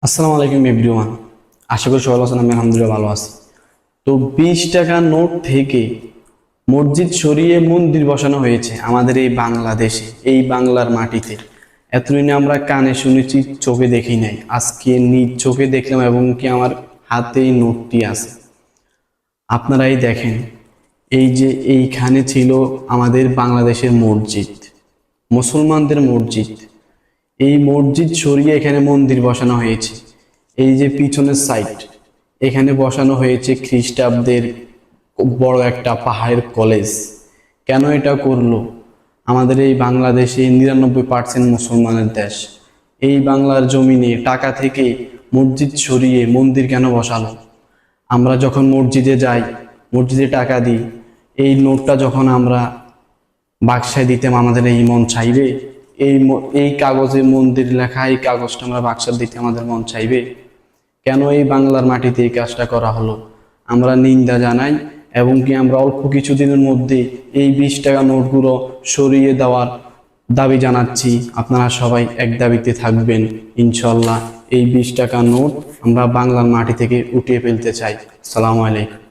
আসসালামু আলাইকুম এভরিওয়ান। আশা করি সবাই ভালো আছেন। আমি আলহামদুলিল্লাহ ভালো আছি। তো 20 টাকার নোট থেকে মসজিদ সরিয়ে মন্দির বসানো হয়েছে আমাদের এই বাংলাদেশে, এই বাংলার মাটিতে। এতদিন আমরা কানে শুনেছি, চোখে দেখি নাই। আজকে নিজ চোখে দেখলাম এবং কি আমার হাতে এই নোটটি আছে। আপনারাই দেখেন, এই যে এইখানে ছিল আমাদের বাংলাদেশের মসজিদ, মুসলমানদের মসজিদ। এই মসজিদ সরিয়ে এখানে মন্দির বসানো হয়েছে। এই যে পিছনের সাইড, এখানে বসানো হয়েছে খ্রিস্টাব্দের বড় একটা পাহাড়ের কলেজ। কেন এটা করলো? আমাদের এই বাংলাদেশে 99% মুসলমানের দেশ। এই বাংলার জমিনে টাকা থেকে মসজিদ সরিয়ে মন্দির কেন বসালো? আমরা যখন মসজিদে যাই, মসজিদে টাকা দিই, এই নোটটা যখন আমরা বাক্সায় দিতাম, আমাদের এই মন চাইবে? এই কাগজে মন্দির লেখা, এই কাগজটা আমরা বাক্সার দিতে আমাদের মন চাইবে? কেন এই বাংলার মাটিতে এই কাজটা করা হলো? আমরা নিন্দা জানাই এবং কি আমরা অল্প কিছুদিনের মধ্যে এই 20 টাকা নোটগুলো সরিয়ে দেওয়ার দাবি জানাচ্ছি। আপনারা সবাই এক দাবিতে থাকবেন ইনশাল্লাহ। এই 20 টাকা নোট আমরা বাংলার মাটি থেকে উঠিয়ে ফেলতে চাই। আসসালামু আলাইকুম।